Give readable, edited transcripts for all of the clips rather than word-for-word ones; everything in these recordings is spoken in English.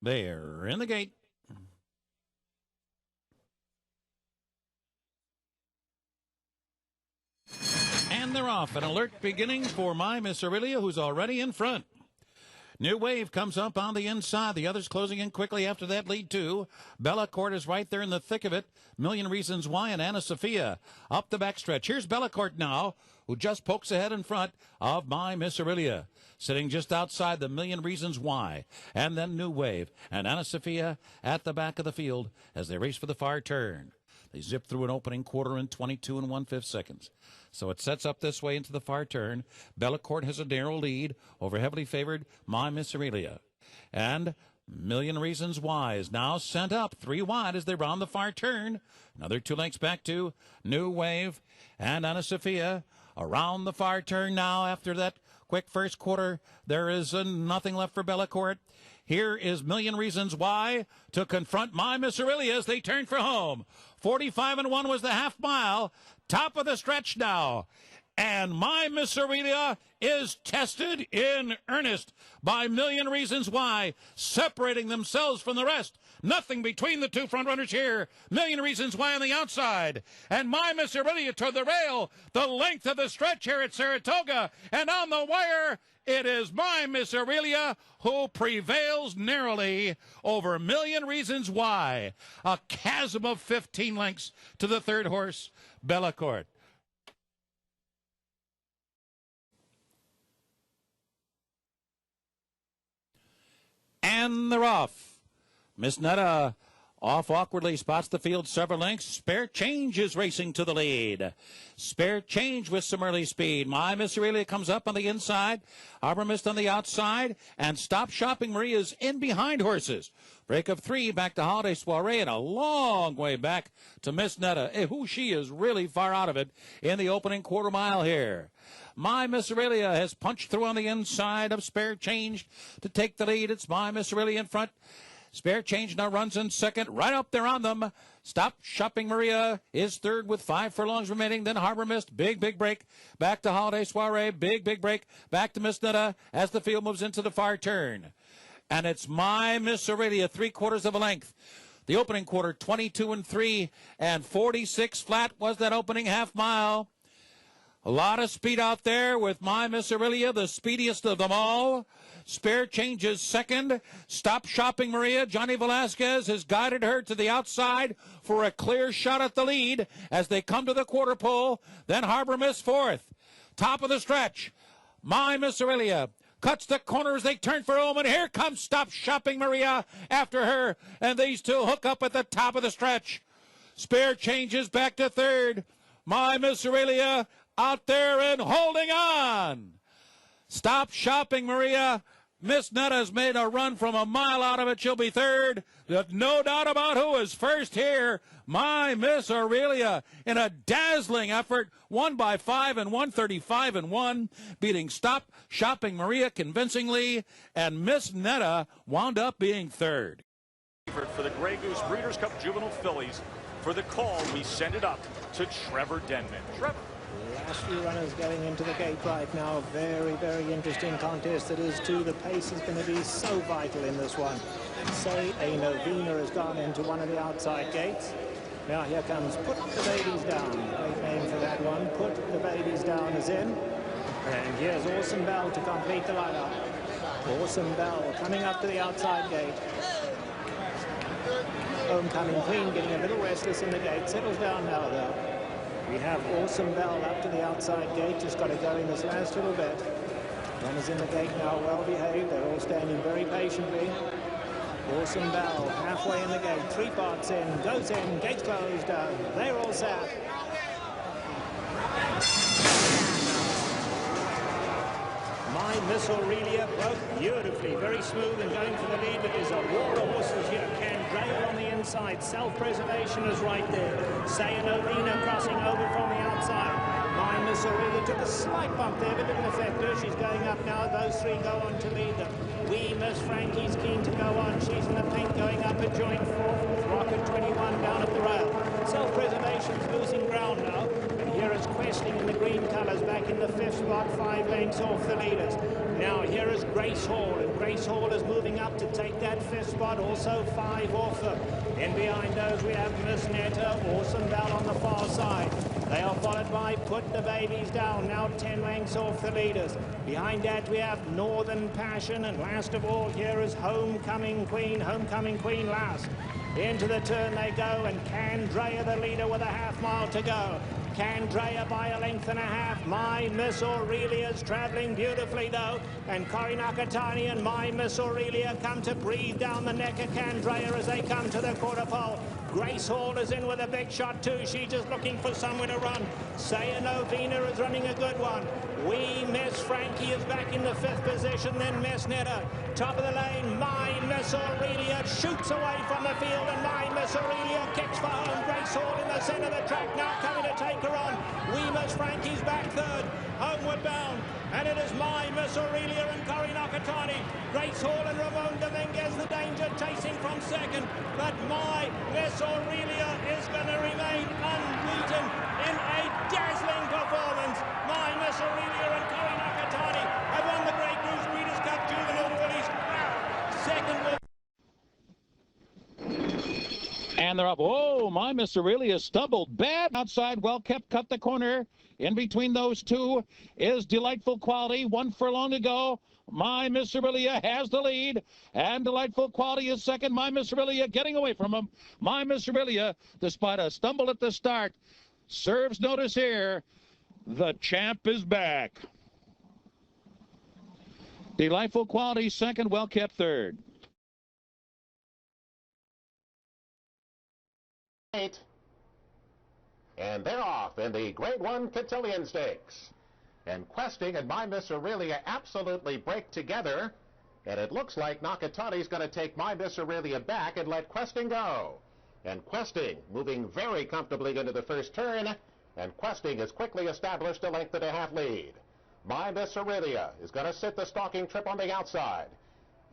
They're in the gate. And they're off. An alert beginning for My Miss Aurelia, who's already in front. New Wave comes up on the inside. The others closing in quickly after that lead, too. Bella Court is right there in the thick of it. Million Reasons Why and Anna Sophia up the backstretch. Here's Bella Court now, who just pokes ahead in front of My Miss Aurelia. Sitting just outside the Million Reasons Why. And then New Wave and Anna Sophia at the back of the field as they race for the far turn. They zip through an opening quarter in 22 1/5 seconds. So it sets up this way into the far turn. Bella Court has a narrow lead over heavily favored My Miss Aurelia. And Million Reasons Why is now sent up 3 wide as they round the far turn. Another 2 lengths back to New Wave and Anna Sophia around the far turn now after that quick first quarter. There is nothing left for Bella Court. Here is Million Reasons Why to confront My Miss Aurelia as they turn for home. 45 1 was the half mile. Top of the stretch now. And My Miss Aurelia is tested in earnest by Million Reasons Why, separating themselves from the rest. Nothing between the two front runners here. Million Reasons Why on the outside. And My Miss Aurelia toward the rail. The length of the stretch here at Saratoga. And on the wire, it is My Miss Aurelia who prevails narrowly over Million Reasons Why. A chasm of 15 lengths to the third horse, Bella Court. And they're off. Miss Netta off awkwardly, spots the field several lengths. Spare Change is racing to the lead. Spare Change with some early speed. My Miss Aurelia comes up on the inside. Arbor Mist on the outside. And Stop Shopping Maria's in behind horses. Break of 3 back to Holiday Soiree and a long way back to Miss Netta, who she is really far out of it in the opening quarter mile here. My Miss Aurelia has punched through on the inside of Spare Change to take the lead. It's My Miss Aurelia in front. Spare Change now runs in second. Right up there on them. Stop Shopping Maria is third with 5 furlongs remaining. Then Harbor Mist. Big break. Back to Holiday Soiree. Big break. Back to Miss Netta as the field moves into the far turn. And it's My Miss Aurelia, 3/4 of a length. The opening quarter, 22 3 and 46 flat was that opening half mile. A lot of speed out there with My Miss Aurelia, the speediest of them all. Spare Change is second. Stop Shopping Maria. Johnny Velasquez has guided her to the outside for a clear shot at the lead as they come to the quarter pole. Then Harbor Mist fourth. Top of the stretch. My Miss Aurelia cuts the corner as they turn for home, and here comes Stop Shopping Maria after her, and these two hook up at the top of the stretch. Spare Change is back to third. My Miss Aurelia out there and holding on. Stop Shopping Maria. Miss Netta's made a run from a mile out of it. She'll be third. There's no doubt about who is first here. My Miss Aurelia in a dazzling effort. Won by 5 and 135 and 1. Beating Stop Shopping Maria convincingly. And Miss Netta wound up being third. For the Grey Goose Breeders' Cup Juvenile Fillies. For the call, we send it up to Trevor Denman. Trevor. Last few runners going into the gate right now. Very interesting contest it is too. The pace is going to be so vital in this one. Say a Novena has gone into one of the outside gates. Now here comes Put the Babies Down. Great name for that one. Put the Babies Down is in. And here's Awesome Bell to complete the lineup. Awesome Bell coming up to the outside gate. Homecoming Queen getting a little restless in the gate. Settles down now though. We have Awesome Bell up to the outside gate, just got to go in this last little bit. Runners in the gate now, well behaved, they're all standing very patiently. Awesome Bell, halfway in the gate, 3 parts in, goes in, gates closed, they're all set. My Miss Aurelia broke beautifully, very smooth and going for the lead, but there's a war of horses here. Candrail on the inside, Self-Preservation is right there. Say a Novena crossing over from the outside. My Miss Aurelia took a slight bump there, but didn't affect her. She's going up now. Those 3 go on to lead them. Wee Miss Frankie's keen to go on. She's in the pink going up at joint 4th with Rocket 21 down at the rail. Self-Preservation's losing ground now. And here is Questing in the green colours back in the 5th spot. about 5 lengths off the leaders. Now here is Grace Hall, and Grace Hall is moving up to take that 5th spot, also 5 off them. In behind those we have Miss Netta, Awesome Bell on the far side. They are followed by Put the Babies Down, now 10 lengths off the leaders. Behind that we have Northern Passion, and last of all here is Homecoming Queen last. Into the turn they go, and Candrea the leader with a half mile to go. Candrea by a length and a half. My Miss Aurelia is travelling beautifully though, and Corrie Nakatani and My Miss Aurelia come to breathe down the neck of Candrea as they come to the quarter pole. Grace Hall is in with a big shot too. She's just looking for somewhere to run. Saya Novena is running a good one. Wee Miss Frankie is back in the 5th position, then Miss Netta. Top of the lane, My Miss Aurelia shoots away from the field, and My Miss Aurelia kicks for home. Grace Hall in the centre of the track now coming to take her on. Wee Miss Frankie's back 3rd, homeward bound. And it is My Miss Aurelia and Corrie Nakatani. Grace Hall and Ramon Dominguez, the danger, chasing from 2nd. But My Miss Aurelia is going to remain unbeaten in a dazzling performance. My Miss Aurelia and Corrie Nakatani have won the Grey Goose Breeders' Cup Juvenile Fillies. 2nd will... And they're up. Oh, My Miss Aurelia stumbled bad outside. Well kept, cut the corner. In between those two is Delightful Quality. 1 furlong to go. My Miss Aurelia has the lead, and Delightful Quality is second. My Miss Aurelia getting away from him. My Miss Aurelia, despite a stumble at the start, serves notice here. The champ is back. Delightful Quality second, well kept third. 8. And they're off in the Grade 1 Cotillion Stakes. And Questing and My Miss Aurelia absolutely break together. And it looks like Nakatani's going to take My Miss Aurelia back and let Questing go. And Questing moving very comfortably into the first turn. And Questing has quickly established a length and a half lead. My Miss Aurelia is going to sit the stalking trip on the outside.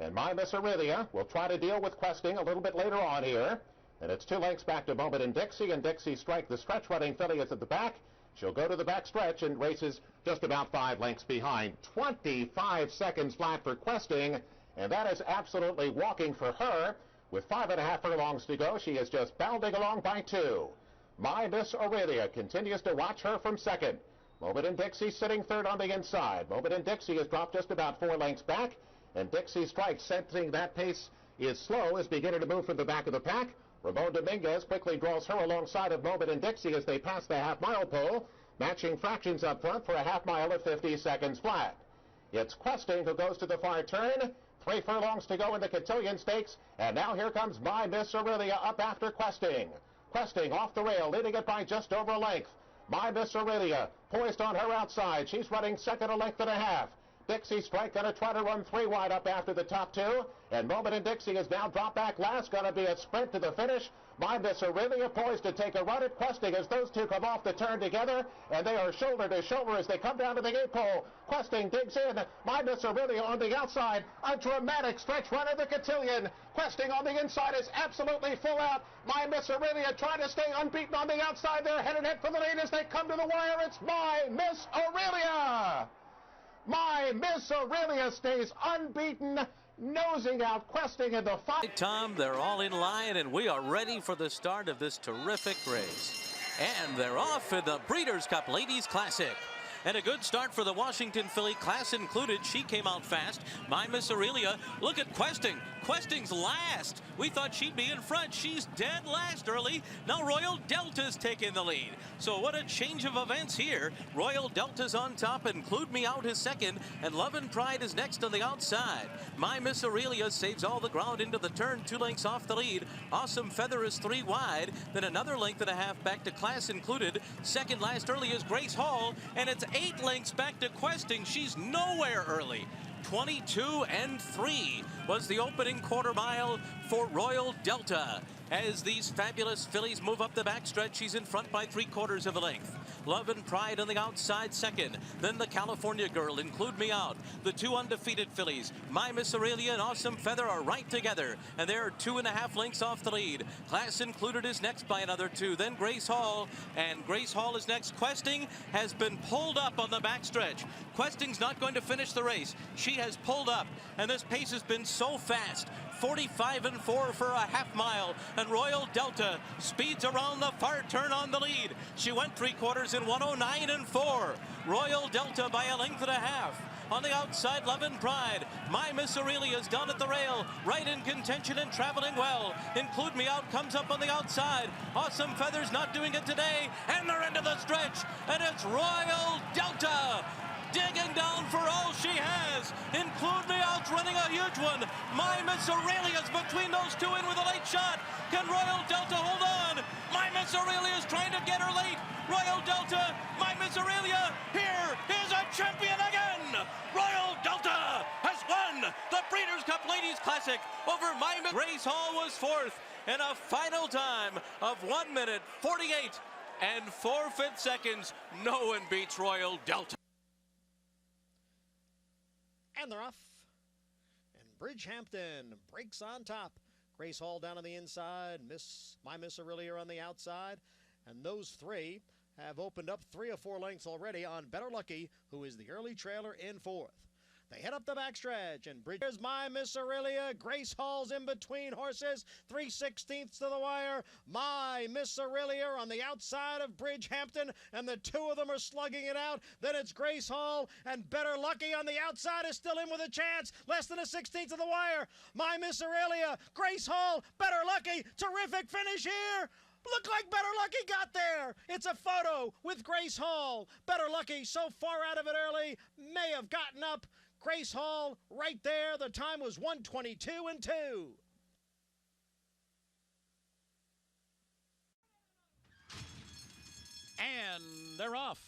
And My Miss Aurelia will try to deal with Questing a little bit later on here. And it's 2 lengths back to Moment and Dixie, and Dixie Strike, the stretch running filly, is at the back. She'll go to the back stretch and races just about 5 lengths behind. 25 seconds flat for Questing, and that is absolutely walking for her. With 5.5 furlongs to go, she is just bounding along by 2. My Miss Aurelia continues to watch her from 2nd. Moment and Dixie sitting 3rd on the inside. Moment and Dixie has dropped just about 4 lengths back, and Dixie Strike, sensing that pace is slow, is beginning to move from the back of the pack. Ramon Dominguez quickly draws her alongside of Moment and Dixie as they pass the half-mile pole, matching fractions up front for a half mile at 50 seconds flat. It's Questing who goes to the far turn. 3 furlongs to go in the Cotillion Stakes, and now here comes My Miss Aurelia up after Questing. Questing off the rail, leading it by just over a length. My Miss Aurelia poised on her outside. She's running 2nd, a length and a half. Dixie Strike going to try to run 3 wide up after the top 2. And Moment and Dixie is now dropped back last. Going to be a sprint to the finish. My Miss Aurelia poised to take a run at Questing as those two come off the turn together. And they are shoulder to shoulder as they come down to the gate pole. Questing digs in. My Miss Aurelia on the outside. A dramatic stretch run of the Cotillion. Questing on the inside is absolutely full out. My Miss Aurelia trying to stay unbeaten on the outside. They're headed for the lead as they come to the wire. It's My Miss Aurelia. My Miss Aurelia stays unbeaten, nosing out Questing in the fight. Tom, they're all in line, and we are ready for the start of this terrific race. And they're off in the Breeders' Cup Ladies Classic. And a good start for the Washington filly, class included. She came out fast. My Miss Aurelia, look at Questing. Questing's last. We thought she'd be in front. She's dead last early. Now Royal Delta's taking the lead. So what a change of events here. Royal Delta's on top, Include Me Out is second, and Love and Pride is next on the outside. My Miss Aurelia saves all the ground into the turn, 2 lengths off the lead. Awesome Feather is 3 wide, then another length and a half back to Class Included. Second last early is Grace Hall, and it's 8 lengths back to Questing. She's nowhere early. 22-3 was the opening quarter mile for Royal Delta. As these fabulous fillies move up the backstretch, she's in front by 3/4 of a length. Love and Pride on the outside second. Then the California Girl, Include Me Out. The two undefeated fillies, My Miss Aurelia and Awesome Feather, are right together, and they're 2.5 lengths off the lead. Class Included is next by another 2. Then Grace Hall, and Grace Hall is next. Questing has been pulled up on the backstretch. Questing's not going to finish the race. She has pulled up, and this pace has been so fast. 45-4 for a half mile, and Royal Delta speeds around the far turn on the lead. She went 3/4 in 109-4. Royal Delta by a length and a half. On the outside, Love and Pride. My Miss Aurelia is down at the rail, right in contention and traveling well. Include Me Out comes up on the outside. Awesome Feathers not doing it today, and they're into the stretch, and it's Royal Delta digging down for all she has. Include Me Out's running a huge one. My Miss Aurelia's between those two in with a late shot. Can Royal Delta hold on? My Miss Aurelia is trying to get her late. Royal Delta, My Miss Aurelia, here is a champion again. Royal Delta has won the Breeders' Cup Ladies Classic over My Miss. Grace Hall was fourth in a final time of 1 minute 48 and 4/5 seconds. No one beats Royal Delta. And they're off. And Bridgehampton breaks on top. Grace Hall down on the inside. My Miss Aurelia on the outside. And those three have opened up 3 or 4 lengths already on Better Lucky, who is the early trailer in fourth. They head up the backstretch, and There's My Miss Aurelia. Grace Hall's in between horses, 3/16 to the wire. My Miss Aurelia on the outside of Bridgehampton, and the two of them are slugging it out. Then it's Grace Hall, and Better Lucky on the outside is still in with a chance. Less than a 16th of the wire. My Miss Aurelia, Grace Hall, Better Lucky. Terrific finish here. Look like Better Lucky got there. It's a photo with Grace Hall. Better Lucky so far out of it early, may have gotten up. Grace Hall right there. The time was 1:22-2. And they're off.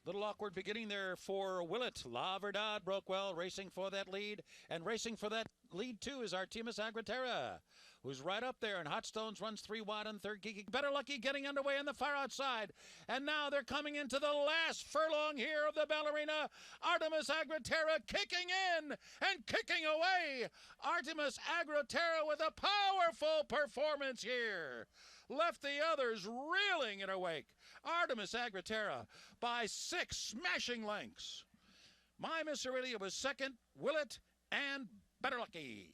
Little awkward beginning there for Willett. La Verdad broke well, racing for that lead. And racing for that lead, too, is Artemis Agriterra, who's right up there. And Hot Stones runs 3 wide on third. Better Lucky getting underway on the far outside. And now they're coming into the last furlong here of the Ballerina. Artemis Agriterra kicking in and kicking away. Artemis Agriterra with a powerful performance here. Left the others reeling in her wake. Artemis Agriterra by 6 smashing lengths. My Miss Aurelia was second. Willett and Better Lucky.